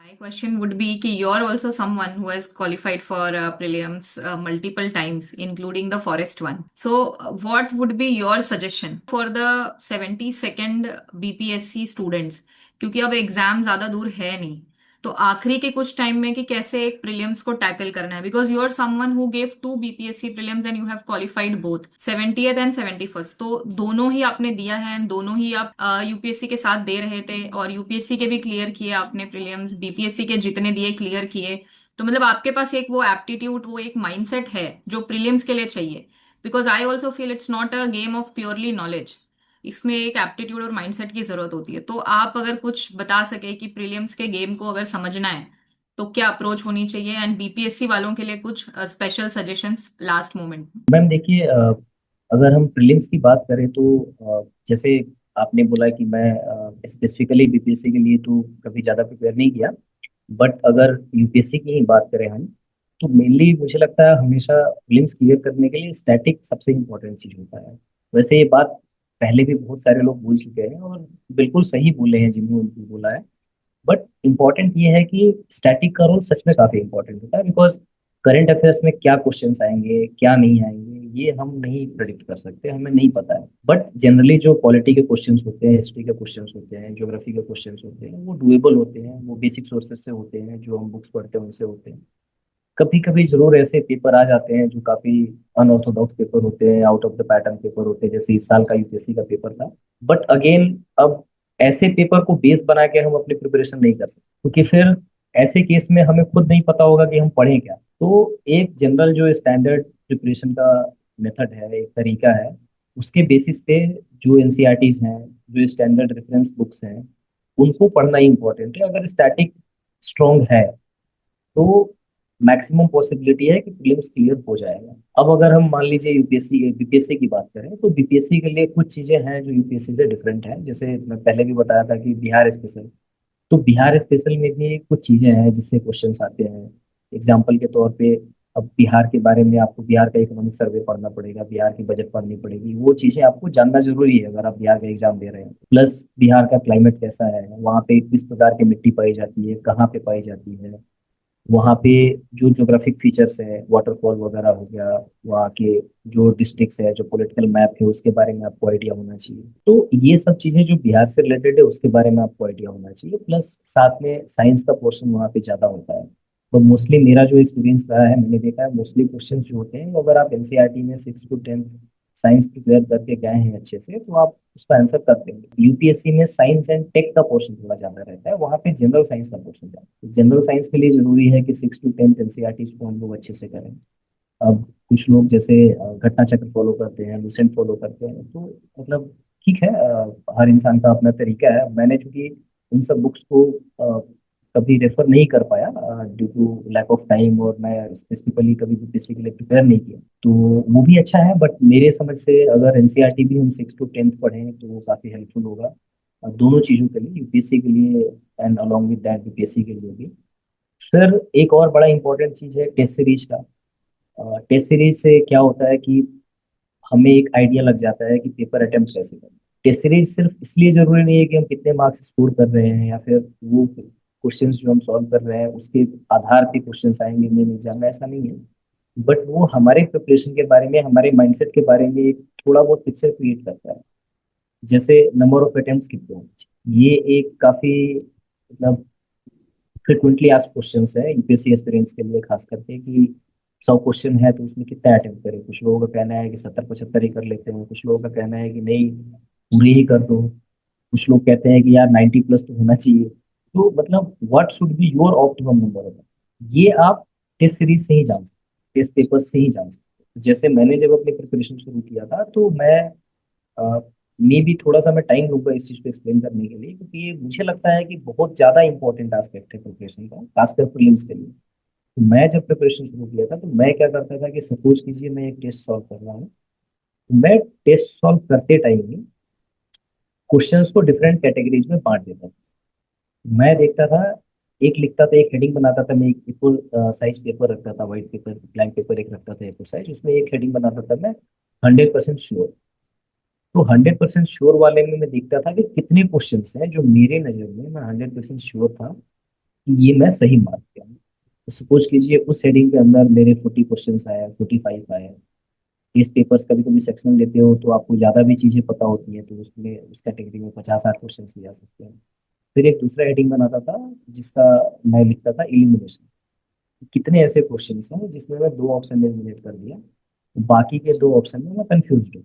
My question would be कि you're also someone who has qualified for prelims multiple times, including the forest one. So, what would be your suggestion for the 72nd BPSC students? क्योंकि अब exam ज्यादा दूर है नहीं, तो आखिरी के कुछ टाइम में कि कैसे एक प्रीलिम्स को टैकल करना है, because you are someone who gave to BPSC prelims and you have qualified both 70th and 71st, तो दोनों ही आपने दिया है एंड दोनों ही आप यूपीएससी के साथ दे रहे थे और यूपीएससी के भी क्लियर किए आपने प्रीलिम्स, बीपीएससी के जितने दिए क्लियर किए। तो मतलब आपके पास एक वो एप्टीट्यूड, वो एक माइंडसेट है जो प्रीलिम्स के लिए चाहिए। Because I also feel it's not a game of purely knowledge, इसमें एक एप्टीट्यूड और माइंडसेट की जरूरत होती है। तो आप अगर कुछ बता सके कि प्रीलिम्स के गेम को अगर समझना है तो क्या अप्रोच होनी चाहिए, एंड बीपीएससी वालों के लिए कुछ स्पेशल सजेशंस लास्ट मोमेंट में। मैम देखिए, अगर हम प्रीलिम्स की बात करें तो जैसे आपने बोला कि मैं स्पेसिफिकली बीपीएससी के लिए तो कभी ज़्यादा प्रिपेयर नहीं किया। बट अगर यूपीएससी की ही बात करें हम, तो मेनली मुझे लगता है हमेशा प्रीलिम्स क्लियर करने के लिए स्टैटिक सबसे इम्पोर्टेंट चीज़ होता है। वैसे ये बात पहले भी बहुत सारे लोग बोल चुके हैं और बिल्कुल सही बोले हैं जिन्होंने उनको बोला है। बट इम्पॉर्टेंट ये है कि स्टैटिक का रोल सच में काफी इंपॉर्टेंट होता है, बिकॉज करंट अफेयर्स में क्या क्वेश्चंस आएंगे क्या नहीं आएंगे ये हम नहीं प्रेडिक्ट कर सकते, हमें नहीं पता है। बट जनरली जो पॉलिटी के क्वेश्चंस होते हैं, हिस्ट्री के क्वेश्चंस होते हैं, ज्योग्राफी के क्वेश्चंस होते हैं, वो डुएबल होते हैं, वो बेसिक सोर्सेज से होते हैं, जो हम बुक्स पढ़ते हैं उनसे होते हैं। कभी कभी जरूर ऐसे पेपर आ जाते हैं जो काफी अनऑर्थोडॉक्स पेपर होते हैं, out of the pattern paper होते हैं, जैसे इस साल का यूपीएससी का पेपर था। बट अगेन, अब ऐसे पेपर को बेस बना के हम अपनी प्रिपरेशन नहीं कर सकते, क्योंकि फिर ऐसे केस में हमें खुद नहीं पता होगा कि हम पढ़ें क्या। तो एक जनरल जो स्टैंडर्ड प्रिपरेशन का मेथड है, एक तरीका है, उसके बेसिस पे जो एनसीईआरटीज हैं, जो स्टैंडर्ड रेफरेंस बुक्स हैं, उनको पढ़ना ही इंपॉर्टेंट है। अगर स्टैटिक स्ट्रांग है तो मैक्सिमम पॉसिबिलिटी है कि प्रीलिम्स क्लियर हो जाएगा। अब अगर हम मान लीजिए यूपीएससी बीपीएससी की बात करें, तो बीपीएससी के लिए कुछ चीजें हैं जो यूपीएससी से डिफरेंट है। जैसे मैं पहले भी बताया था कि बिहार स्पेशल, तो बिहार स्पेशल में भी कुछ चीजें हैं जिससे क्वेश्चंस आते हैं। एग्जाम्पल के तौर पे, अब बिहार के बारे में आपको बिहार का इकोनॉमिक सर्वे पढ़ना पड़ेगा, बिहार की बजट पढ़नी पड़ेगी, वो चीजें आपको जानना जरूरी है अगर आप बिहार का एग्जाम दे रहे हैं। प्लस बिहार का क्लाइमेट कैसा है, वहाँ पे किस प्रकार की मिट्टी पाई जाती है, कहाँ पे पाई जाती है, वहाँ पे जो ज्योग्राफिक फीचर्स है, वाटरफॉल वगैरह हो गया, वहाँ के जो डिस्ट्रिक्ट्स है, जो पॉलिटिकल मैप है, उसके बारे में आपको आइडिया होना चाहिए। तो ये सब चीज़ें जो बिहार से रिलेटेड है उसके बारे में आपको आइडिया होना चाहिए। प्लस साथ में साइंस का पोर्शन वहाँ पे ज़्यादा होता है। तो मोस्टली मेरा जो एक्सपीरियंस रहा है, मैंने देखा है मोस्टली क्वेश्चन जो होते हैं, वो अगर आप एनसीईआरटी में 6 to 10 साइंस प्रिपेयर करके गए हैं अच्छे से, तो आप उसका आंसर कर देंगे। यूपीएससी में साइंस एंड टेक का पोर्शन थोड़ा ज्यादा रहता है, वहाँ पे जनरल साइंस का पोर्शन ज्यादा है। जनरल साइंस के लिए जरूरी है कि 6 to 10 एनसीईआरटी को हम लोग अच्छे से करें। अब कुछ लोग जैसे घटना चक्र फॉलो करते हैं, लुसेंट फॉलो करते हैं, तो मतलब ठीक है, हर इंसान का अपना तरीका है। मैंने चूंकि उन सब बुक्स को कभी रेफर नहीं कर पाया due to lack of time, और मैं स्पेसिफिकली कभी यूपीएससी के लिए प्रिपेयर नहीं किया, तो वो भी अच्छा है। बट मेरे समझ से अगर एनसीईआरटी भी हम 6 to 10 पढ़ें तो वो काफ़ी हेल्पफुल होगा दोनों चीज़ों के लिए, यूपीएससी के लिए and along with that BPSC के लिए भी। फिर एक और बड़ा इंपॉर्टेंट चीज़ है टेस्ट सीरीज का। टेस्ट सीरीज से क्या होता है कि हमें एक आइडिया लग जाता है कि पेपर अटेम्प्ट कैसे करें। टेस्ट सीरीज सिर्फ इसलिए जरूरी नहीं है कि हम कितने मार्क्स स्कोर कर रहे हैं, या फिर वो क्वेश्चंस जो हम सॉल्व कर रहे हैं उसके आधार पे क्वेश्चंस आएंगे मेन एग्जाम में, ऐसा नहीं है। बट वो हमारे प्रिपरेशन के बारे में, हमारे माइंडसेट के बारे में एक थोड़ा बहुत पिक्चर क्रिएट करता है। जैसे नंबर ऑफ अटेम्प्ट्स कितने होने चाहिए, ये एक काफी मतलब फ्रिक्वेंटली आस्क्ड क्वेश्चंस है यूपीएससी एस्पिरेंट्स के लिए, खास करके कि 100 क्वेश्चन है तो उसमें कितना अटेम्प्ट करें। कुछ लोगों का कहना है कि 70-75 ही कर लेते हैं, कुछ लोगों का कहना है कि नहीं पूरे ही कर दो, कुछ लोग कहते हैं कि यार 90+ तो होना चाहिए। तो मतलब what should be your optimum number of, ये आप टेस्ट सीरीज से ही जान सकते, टेस्ट पेपर से ही जान सकते। जैसे मैंने जब अपनी प्रिपरेशन शुरू किया था, तो मैं मे भी थोड़ा सा मैं टाइम लूंगा इस चीज को एक्सप्लेन करने के लिए, क्योंकि ये मुझे लगता है कि बहुत ज्यादा इंपॉर्टेंट एस्पेक्ट है प्रिपरेशन का, खासकर प्रीलिम्स के लिए। तो मैं जब प्रिपरेशन शुरू किया था, तो मैं क्या करता था कि सपोज कीजिए मैं एक टेस्ट सॉल्व कर रहा हूँ, तो मैं टेस्ट सॉल्व करते टाइम ही क्वेश्चंस को डिफरेंट कैटेगरीज में बांट देता था। मैं देखता था, एक लिखता था, एक हेडिंग बनाता था, मैं एक एफोर साइज पेपर रखता था, व्हाइट पेपर ब्लैंक पेपर एक रखता था एफोर साइज, उसमें एक हेडिंग बनाता था मैं 100% श्योर। तो 100% श्योर वाले में मैं देखता था कि कितने क्वेश्चंस हैं जो मेरे नजर में, मैं 100% श्योर था कि ये मैं सही मार्क किया हूँ। तो सपोज कीजिए उस हेडिंग के अंदर मेरे 40 क्वेश्चन आए, 45 आए। इस पेपर्स कभी कभी सेक्शन लेते हो तो आपको ज्यादा भी चीजें पता होती है, तो उसमें उस कैटेगरी में 50-60 क्वेश्चन ले जा सकते हैं। फिर एक दूसरा हेडिंग बनाता था जिसका मैं लिखता था इलिमिनेशन। कितने ऐसे क्वेश्चन हैं जिसमें मैं 2 ऑप्शन एलिमिनेट कर दिया, बाकी के 2 ऑप्शन में मैं कंफ्यूज हूँ।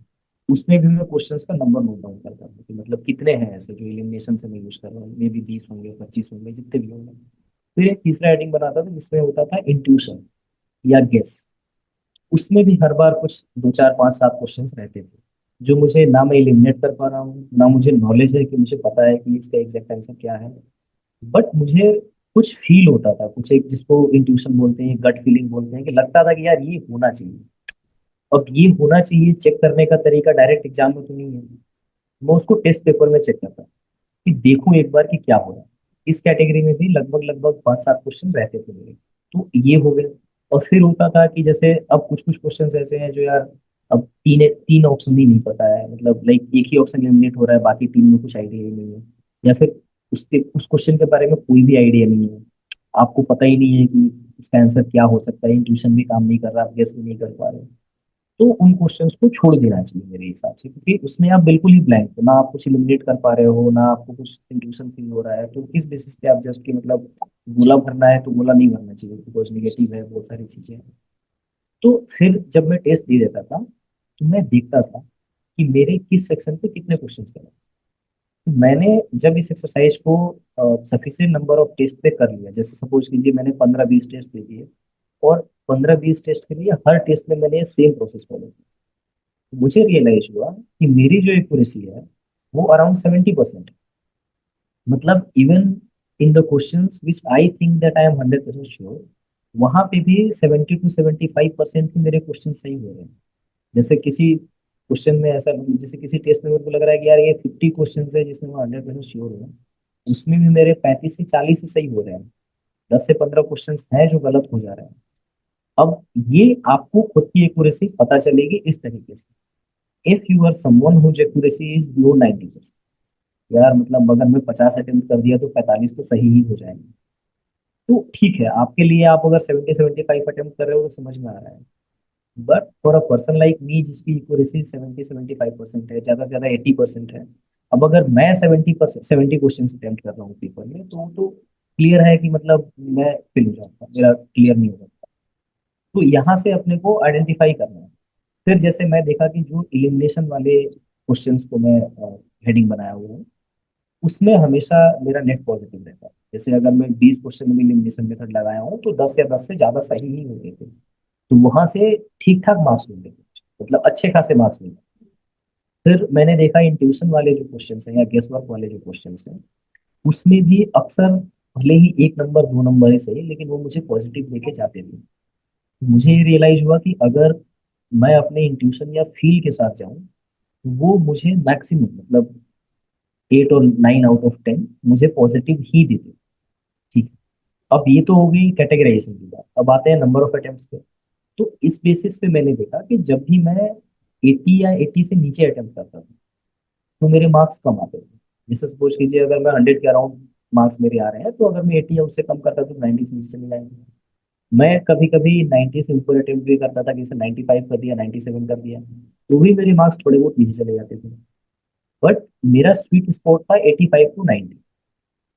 उसमें भी मैं क्वेश्चंस का नंबर नोट डाउन करता था कि मतलब कितने हैं ऐसे जो एलिमिनेशन से मैं यूज कर रहा हूँ, मे बी 20 होंगे, 25 होंगे, जितने भी होंगे। फिर एक तीसरा हेडिंग बनाता था जिसमें होता था इंट्यूशन या गेस। उसमें भी हर बार कुछ 2, 4, 5, 7 क्वेश्चन रहते थे जो मुझे ना मैं एलिमिनेट कर पा रहा हूँ, ना मुझे नॉलेज है कि मुझे पता है कि इसका एग्जैक्ट आंसर क्या है। बट मुझे कुछ फील होता था, कुछ एक जिसको इंट्यूशन बोलते हैं, गट फीलिंग बोलते हैं, कि लगता था कि यार ये होना चाहिए। अब ये होना चाहिए चेक करने का तरीका डायरेक्ट एग्जाम में तो नहीं है। मैं उसको टेस्ट पेपर में चेक करता कि देखूं एक बार कि क्या हो रहा है। इस कैटेगरी में भी लगभग लगभग 5-7 क्वेश्चन रहते थे मेरे। तो ये हो गए। और फिर होता था कि जैसे अब कुछ कुछ क्वेश्चन ऐसे हैं जो यार अब तीन तीन ऑप्शन ही नहीं पता है, मतलब लाइक एक ही ऑप्शन एलिमिनेट हो रहा है, बाकी तीन में कुछ आइडिया ही नहीं है। या फिर उसके उस क्वेश्चन के बारे में कोई भी आइडिया नहीं है, आपको पता ही नहीं है कि उसका आंसर क्या हो सकता है, इंट्यूशन भी काम नहीं कर रहा, आप गेस भी नहीं कर पा रहे। तो उन क्वेश्चंस को छोड़ देना चाहिए मेरे हिसाब से, क्योंकि उसमें आप बिल्कुल ही ब्लैंक हो, ना आप कुछ एलिमिनेट कर पा रहे हो, ना आपको कुछ इंट्यूशन फील हो रहा है। तो किस बेसिस पे आप जस्ट कि मतलब गोला भरना है तो गोला नहीं भरना चाहिए, बिकॉज निगेटिव है, बहुत सारी चीजें हैं। तो फिर जब मैं टेस्ट दे देता था तो मैं देखता था कि मेरे किस सेक्शन पे कितने क्वेश्चन थे। तो मैंने जब इस एक्सरसाइज को सफिशिएंट नंबर ऑफ टेस्ट पे कर लिया, जैसे सपोज कीजिए मैंने 15-20 टेस्ट दे दिए, और 15-20 टेस्ट के लिए हर टेस्ट में मैंने सेम प्रोसेस फॉलो किया, मुझे रियलाइज हुआ कि मेरी जो एक्यूरेसी है वो अराउंड 70%। मतलब even in the questions which I think that I am 100% sure, वहां पे भी 70 to 75% ही मेरे क्वेश्चन सही हो रहे हैं। जैसे किसी क्वेश्चन में ऐसा, जैसे किसी टेस्ट में मेरे को लग रहा है कि यार ये 50 क्वेश्चन है जिसमें मैं 100% श्योर हूँ, उसमें भी मेरे 35 से 40 ही सही हो रहे हैं। 10 से 15 क्वेश्चन हैं जो गलत हो जा रहे हैं। अब ये आपको खुद की एक्यूरेसी पता चलेगी इस तरीके से। If you are someone whose accuracy is below 90%, यार मतलब अगर मैं 50 अटेम्प्ट कर दिया तो 45 तो सही ही हो जाएंगे। तो ठीक है आपके लिए, आप अगर 70-75 अटेम्प्ट कर रहे हो तो समझ में आ रहा है। But for a person like me जिसकी एक्यूरेसी 70-75% है, ज्यादा से ज्यादा 80% है, अब अगर मैं 70% 70 क्वेश्चन अटेम्प्ट कर रहा हूँ पेपर में, तो क्लियर है कि मतलब मैं फेल हो जाऊंगा, मेरा क्लियर नहीं होगा। तो यहाँ से अपने को आइडेंटिफाई करना है। फिर जैसे मैं देखा कि जो इलिमिनेशन वाले क्वेश्चंस को मैं हेडिंग बनाया हुआ हूँ, उसमें हमेशा मेरा नेट पॉजिटिव रहता है। जैसे अगर मैं 20 क्वेश्चन में इलिमिनेशन मेथड लगाया हूँ तो 10 या 10 से ज्यादा सही ही होते थे। तो वहां से ठीक ठाक मार्क्स मिलते थे, मतलब अच्छे खासे मार्क्स मिलते। फिर मैंने देखा इंट्यूशन वाले जो क्वेश्चन हैं या गेस वर्क वाले जो क्वेश्चन हैं, उसमें भी अक्सर भले ही 1 नंबर 2 नंबर ही सही, लेकिन वो मुझे पॉजिटिव लेके जाते थे। मुझे ये रियलाइज हुआ कि अगर मैं अपने इंट्यूशन या फील के साथ जाऊं तो वो मुझे मैक्सिमम मतलब 8 और 9 आउट ऑफ 10 मुझे पॉजिटिव ही देते। ठीक है। अब ये तो हो गई कैटेगराइजेशन की बात, अब आते हैं नंबर ऑफ अटेम्प्ट्स पे। तो इस बेसिस पे मैंने देखा कि जब भी मैं 80 या 80 से नीचे अटेम्प्ट करता था तो मेरे मार्क्स कम आते थे। जैसे सपोज कीजिए अगर मैं 100 के अराउंड मार्क्स मेरे आ रहे हैं, तो अगर मैं 80 या उससे कम करता तो 90 से नीचे चले जाएंगे। मैं कभी कभी 90 से ऊपर अटेम्प्ट भी करता था, जैसे 95 कर दिया, 97 कर दिया, तो भी मेरे मार्क्स थोड़े बहुत नीचे चले जाते थे। बट मेरा स्वीट स्पॉट था 85 to 90।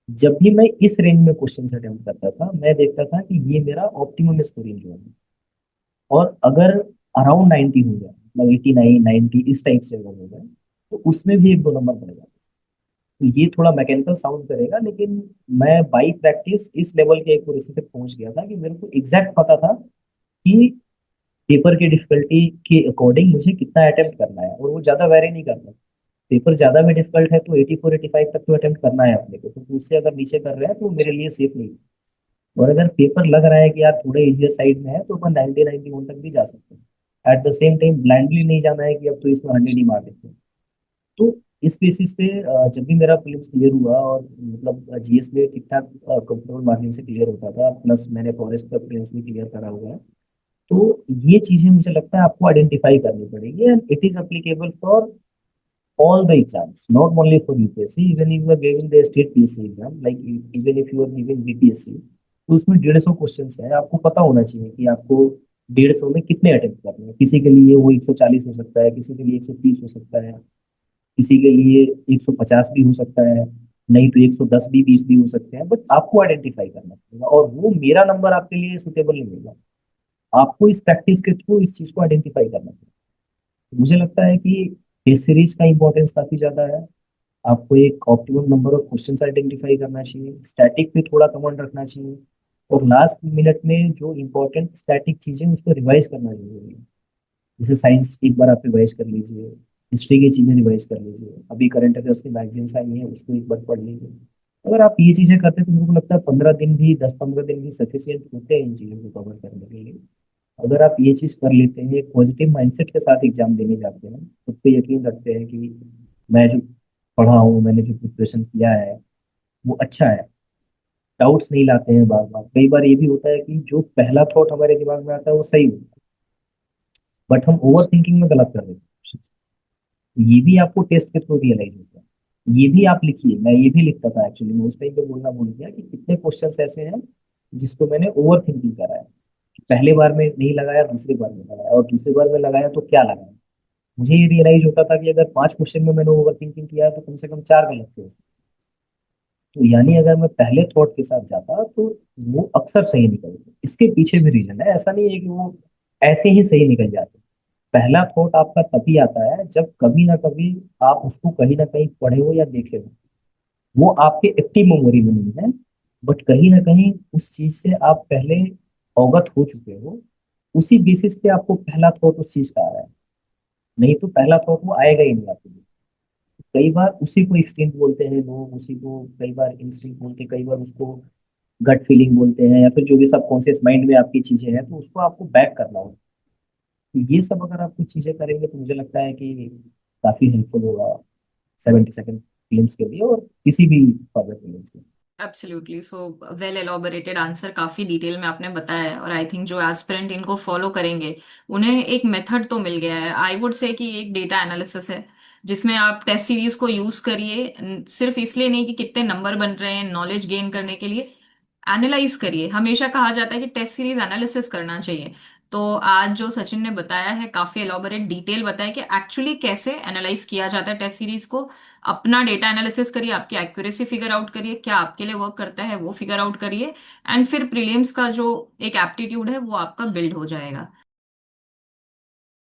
जब भी मैं इस रेंज में क्वेश्चन अटेम्प्ट करता था, मैं देखता था कि ये मेरा ऑप्टिमम स्कोरिंग जो है। और अगर अराउंड 90 हो जाए, मतलब 89 90 इस टाइप से अगर हो जाए, तो उसमें भी 1-2 नंबर बढ़ेगा। तो ये थोड़ा मैकेनिकल साउंड करेगा, लेकिन मैं बाई प्रैक्टिस इस लेवल के एक्यूरेसी तक पहुंच गया था कि मेरे को एग्जैक्ट पता था कि पेपर की डिफिकल्टी के अकॉर्डिंग मुझे कितना अटेम्प्ट करना है, और वो ज्यादा वेरी नहीं करना। पेपर ज्यादा भी डिफिकल्ट है तो 84-85 तक तो अटेम्प्ट करना है अपने को, तो उससे अगर नीचे कर रहे हैं तो मेरे लिए सेफ नहीं है। और अगर पेपर लग रहा है कि यार थोड़े इजियर साइड में है तो अपन 90-91 तक भी जा सकते हैं। At the same time blindly नहीं जाना है कि अब तो इसमें 100 ही मार देते हैं। तो इस बेसिस पे जब भी मेरा प्रीलिम्स क्लियर हुआ, और मतलब जीएस में ठीक ठाक कंफर्टेबल मार्जिन से क्लियर होता था, प्लस मैंने फॉरेस्ट का प्रीलिम्स भी क्लियर करा हुआ है। तो ये चीजें मुझे लगता है आपको आइडेंटिफाई करनी पड़ेगी, and it is applicable for all the exams, not only for UPSC, even if you are giving the state PSC exam, like even if you are giving BPSC, तो उसमें 150 क्वेश्चन है, आपको पता होना चाहिए कि आपको 150 में कितने अटेम्प्ट करने हैं। किसी के लिए वो 140 हो सकता है, किसी के लिए 130 हो सकता है, किसी के लिए 150 भी हो सकता है, नहीं तो 110 भी, 20 भी हो सकते हैं, बट आपको आइडेंटिफाई करना पड़ेगा, और वो मेरा नंबर आपके लिए सुटेबल नहीं होगा। आपको इस प्रैक्टिस के थ्रू इस चीज को आइडेंटिफाई करना पड़ेगा। मुझे लगता है कि टेस्ट सीरीज का इंपॉर्टेंस काफी ज्यादा है। आपको एक optimum number of questions identify करना चाहिए, स्टैटिक पे थोड़ा कमांड रखना चाहिए, और लास्ट मिनट में जो इंपॉर्टेंट स्टैटिक चीजें उसको रिवाइज करना जरूरी है। जैसे साइंस एक बार आप रिवाइज कर लीजिए, हिस्ट्री की चीजें रिवाइज कर लीजिए, अभी करंट अफेयर्स की मैगजीन्स आई हैं उसको एक बार पढ़ लीजिए। अगर आप ये चीजें करते हैं तो मेरे को लगता है 15 दिन भी, 10-15 दिन भी सफिशियंट होते हैं इन चीजों को कवर करने के लिए। अगर आप ये चीज कर लेते हैं, एक पॉजिटिव माइंडसेट के साथ एग्जाम देने जाते हैं, खुद पे यकीन रखते हैं कि मैं जो पढ़ा हूँ, मैंने जो प्रिपरेशन किया है वो अच्छा है, डाउट्स नहीं लाते हैं बार बार। कई बार ये भी होता है कि जो पहला थॉट हमारे दिमाग में आता है वो सही होता है, बट हम ओवर थिंकिंग में गलत कर देते हैं। ये भी आपको टेस्ट के थ्रू रियलाइज होता है। ये भी आप लिखिए, मैं ये भी लिखता था एक्चुअली, मैं उस टाइम पे बोलना भूल गया कि कितने क्वेश्चंस ऐसे हैं जिसको मैंने ओवर थिंकिंग करा है। पहले बार में नहीं लगाया, दूसरी बार में लगाया, और दूसरी बार में लगाया तो क्या लगाया। मुझे ये रियलाइज होता था कि अगर 5 क्वेश्चन में मैंने ओवर थिंकिंग किया है तो कम से कम 4 गलत थे। तो यानी अगर मैं पहले थॉट के साथ जाता तो वो अक्सर सही निकलते। इसके पीछे भी रीजन है, ऐसा नहीं है कि वो ऐसे ही सही निकल जाते। पहला थॉट आपका तभी आता है जब कभी ना कभी आप उसको कहीं ना कहीं पढ़े हो या देखे हो। वो आपके एक्टिव मेमोरी में नहीं है, बट कहीं ना कहीं उस चीज से आप पहले अवगत हो चुके हो। उसी बेसिस पे आपको पहला थॉट उस चीज का आ रहा है, नहीं तो पहला थॉट वो आएगा ही नहीं आपको। कई बार उसी को इंस्टिंक्ट बोलते हैं लोग, उसी को कई बार इंस्टिंक्ट बोलते हैं, कई बार उसको गट फीलिंग बोलते हैं, या फिर जो भी सबकॉन्शियस माइंड में आपकी चीजें हैं, तो उसको आपको बैक करना होगा। तो ये सब अगर आप कुछ चीजें करेंगे तो मुझे लगता है कि काफी हेल्पफुल होगा 72 फिल्म्स के लिए और किसी भी फर्दर फिल्म्स के लिए। एब्सोल्युटली, सो वेल एलॉबरेटेड आंसर, काफी डिटेल में आपने बताया है, और आई थिंक जो एस्पिरेंट इनको फॉलो करेंगे उन्हें एक मेथड तो मिल गया है। आई वुड से कि एक डेटा एनालिसिस है जिसमें आप टेस्ट सीरीज को यूज करिए, सिर्फ इसलिए नहीं कि कितने नंबर बन रहे हैं, नॉलेज गेन करने के लिए एनालाइज करिए। हमेशा कहा जाता है कि टेस्ट सीरीज एनालिसिस करना चाहिए। तो आज जो सचिन ने बताया है, काफी एलॉबरेट डिटेल बताया कि एक्चुअली कैसे एनालाइज किया जाता है टेस्ट सीरीज को। अपना डेटा एनालिसिस करिए, आपकी एक्यूरेसी फिगर आउट करिए, क्या आपके लिए वर्क करता है वो फिगर आउट करिए, एंड फिर प्रीलिम्स का जो एक एप्टीट्यूड है वो आपका बिल्ड हो जाएगा।